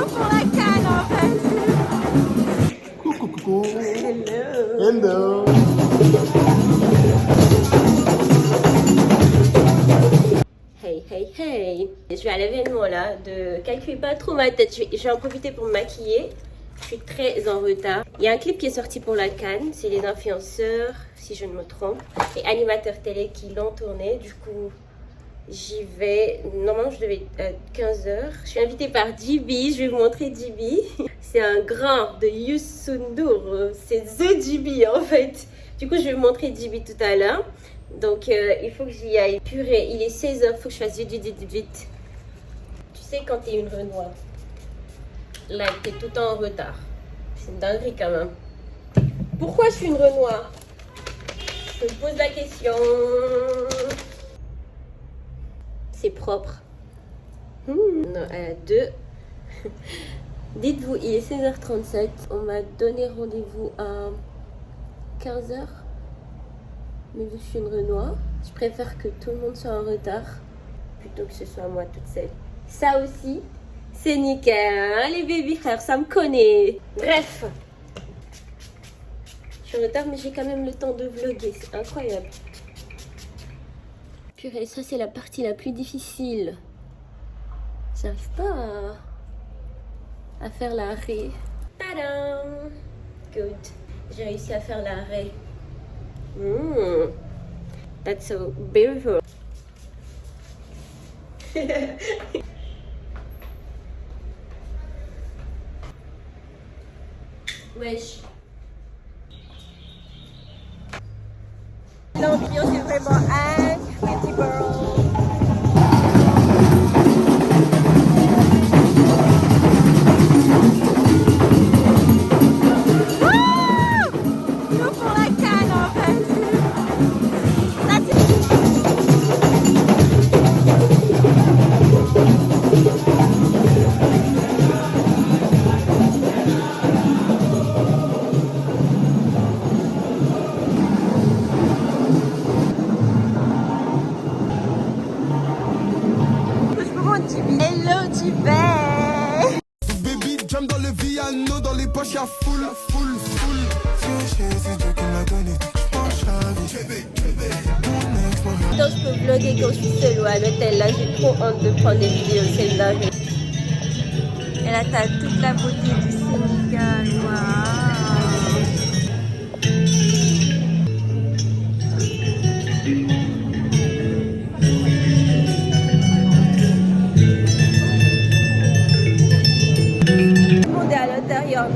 pour la canne en fait. Coucou, coucou. Hello. Hello. Hey, hey, hey. Je vais à l'événement là de calculer pas trop ma tête. Je vais en profiter pour me maquiller. Je suis très en retard. Il y a un clip qui est sorti pour la Cannes. C'est les influenceurs, si je ne me trompe, et animateurs télé qui l'ont tourné. Du coup, j'y vais. Normalement, je devais être à 15h. Je suis invitée par JB. Je vais vous montrer JB. C'est un grand de Youssou N'Dour. C'est The JB en fait. Du coup, je vais vous montrer JB tout à l'heure. Donc, il faut que j'y aille. Purée, il est 16h. Il faut que je fasse vite. Tu sais, quand t'es une Renoir, là, t'es tout le temps en retard. C'est une dinguerie quand même. Pourquoi je suis une Renoir? Je me pose la question. C'est propre. Non, à 2. Dites-vous, il est 16h37. On m'a donné rendez-vous à 15h. Mais vu que je suis une Renoir, je préfère que tout le monde soit en retard plutôt que ce soit moi toute seule. Ça aussi, c'est nickel, hein, les baby frères, ça me connaît. Bref, je suis en retard, mais j'ai quand même le temps de vlogger, c'est incroyable. Purée, ça c'est la partie la plus difficile. J'arrive pas à faire l'arrêt. Tadam! Good. J'ai réussi à faire l'arrêt. That's so beautiful. Wesh. L'ambiance est vraiment incredible. Hello Tibet. Baby jam dans le piano, dans les poches y'a full. C'est Dieu qui m'a donné, j'pense à vie. Quand je peux vlogger quand je suis seule ou à l'hôtel, là j'ai trop honte de prendre des vidéos, c'est dingue. Et là t'as toute la beauté du Sénégal, waouh.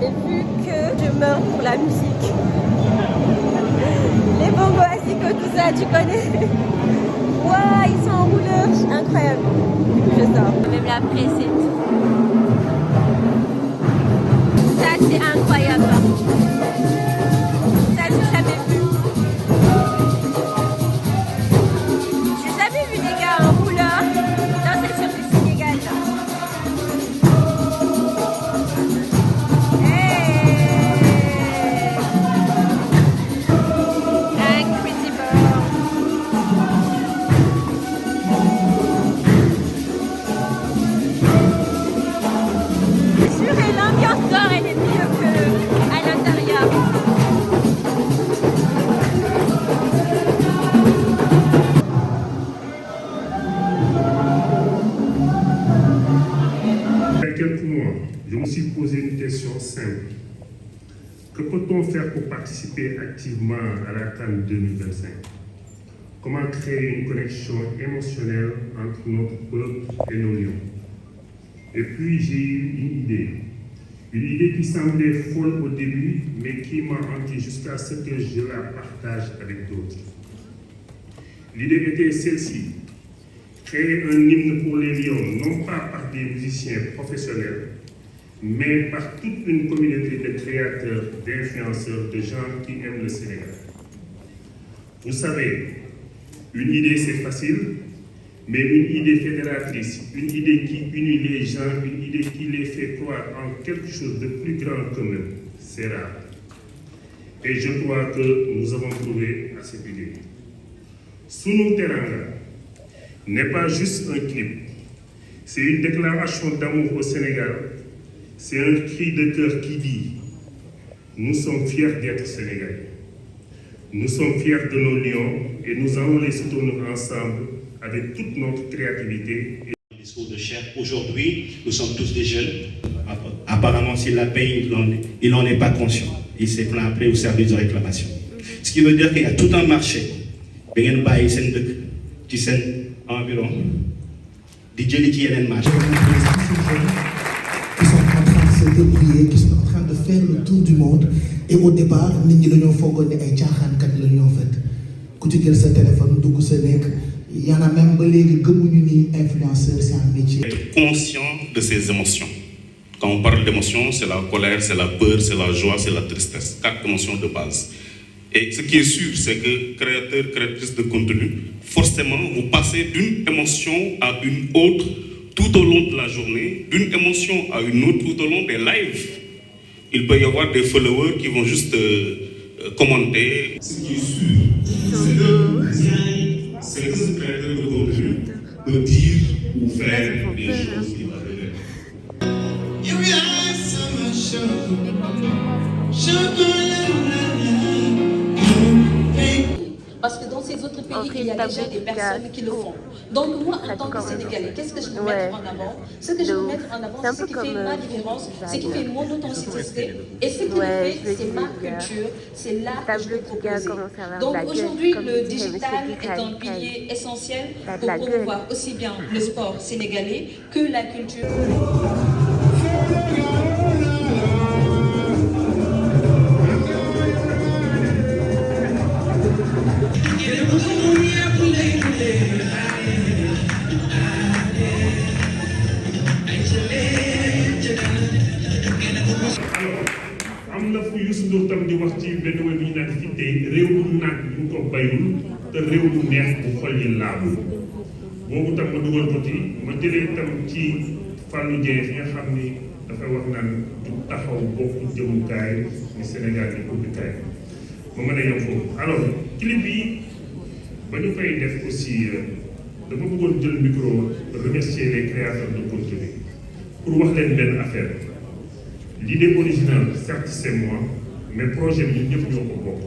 Mais vu que je meurs pour la musique, les bongos asiko, tout ça, tu connais. Waouh, ils sont en rouleur, incroyable. Je sors. Même la presse et tout. Ça, c'est incroyable. Ça, j'ai jamais vu. J'ai jamais vu des gars en rouleur dans cette sur du Sénégal là. Je me suis posé une question simple. Que peut-on faire pour participer activement à la Cannes 2025? Comment créer une connexion émotionnelle entre notre peuple et nos lions? Et puis j'ai eu une idée. Une idée qui semblait folle au début, mais qui m'a hanté jusqu'à ce que je la partage avec d'autres. L'idée était celle-ci. Créer un hymne pour les lions, non pas par des musiciens professionnels, mais par toute une communauté de créateurs, d'influenceurs, de gens qui aiment le Sénégal. Vous savez, une idée c'est facile, mais une idée fédératrice, une idée qui unit les gens, une idée qui les fait croire en quelque chose de plus grand qu'eux-mêmes, c'est rare. Et je crois que nous avons trouvé à cette idée. Sunu Teranga n'est pas juste un clip, c'est une déclaration d'amour au Sénégal, C'est un cri de cœur qui dit « Nous sommes fiers d'être Sénégalais. Nous sommes fiers de nos lions et nous allons les soutenir ensemble avec toute notre créativité. » Discours de chef. Aujourd'hui, nous sommes tous des jeunes. Apparemment, s'il la paye, il n'en est pas conscient. Il s'est plaint après au service de réclamation. Ce qui veut dire qu'il y a tout un marché. Qui sont environ. Qui sont en train de se débrouiller, qui sont en train de faire le tour du monde. Et au départ, nous avons fait des choses. Téléphone, il y en a même qui influenceurs, c'est un métier. Être conscient de ses émotions. Quand on parle d'émotions, c'est la colère, c'est la peur, c'est la joie, c'est la tristesse. 4 émotions de base. Et ce qui est sûr, c'est que créateur, créatrice de contenu, forcément, vous passez d'une émotion à une autre tout au long de la journée, d'une émotion à une autre tout au long des lives. Il peut y avoir des followers qui vont juste commenter. Ce qui est sûr, c'est que ce créateur de contenu peut dire ou faire des choses qui vont venir. Parce que dans ces autres pays, il y a déjà des personnes qui le font. Donc moi, en tant que Sénégalais, qu'est-ce que je veux mettre en avant? Ce que je veux mettre en avant, c'est ce qui fait ma différence, ce qui fait mon authenticité. Et ce qui le fait, c'est ma culture, c'est l'art que je peux proposer. Donc aujourd'hui, le digital est un pilier essentiel pour promouvoir aussi bien le sport sénégalais que la culture. am na fu Youssou Ndour tam di wax ci benn wéy bi ñu naan fi tey réew mu naat bu ko bayul te réew mu neex bu xol yi laabul boobu tam ma dugal ko ci ma jëlee tam ci Fallou Dieng fi nga xam ni dafay wax naan du taxaw bokku jëmukaay ni Sénégal di ubbikaay ma mën a yem foofu. Alors clip bi ba ñu koy def aussi dama bëggoon jël micro remercier les créateurs de contenu pour wax leen benn affaire. L'idée originale, certes c'est moi, mais projet bi ñëpp ñoo ko bokk.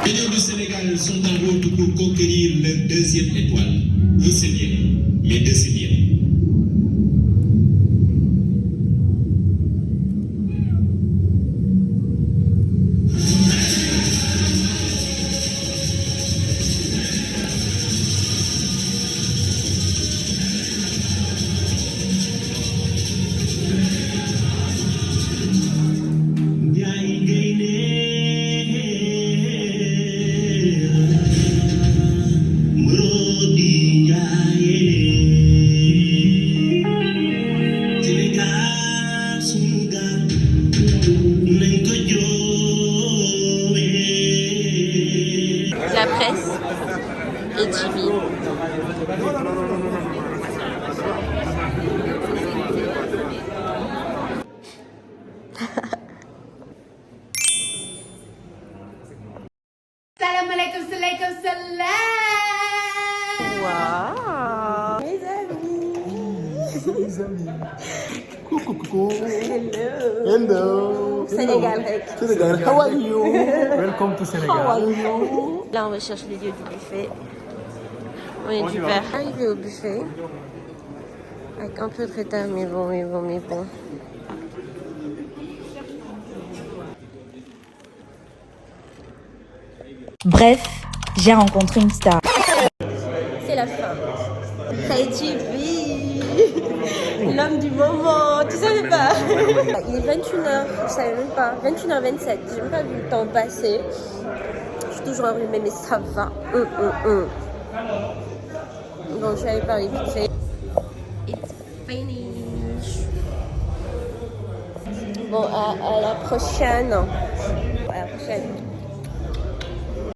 Les Lions du Sénégal sont en route pour conquérir leur 2e étoile. Un c'est bien, mais 2 c'est bien. La presse et Jimmy. Salam alaikum, salam, salam. Wow. Mes amis. Mes amis. Coucou. Hello. Sénégal. Sénégal, how are you? Welcome to Sénégal. How are you? Là, on recherche les lieux du buffet. On est du verre. Arrivé au buffet. Avec un peu de retard, mais bon. Bref, j'ai rencontré une star. C'est la fin. KTV, l'homme du moment, tu savais pas? Il est 21h, je savais même pas. 21h27, j'ai même pas vu le temps passer. Je suis toujours enrhumée, mais ça va. Bon, je vais aller parler vite fait. It's finished. Bon, à la prochaine. À la prochaine.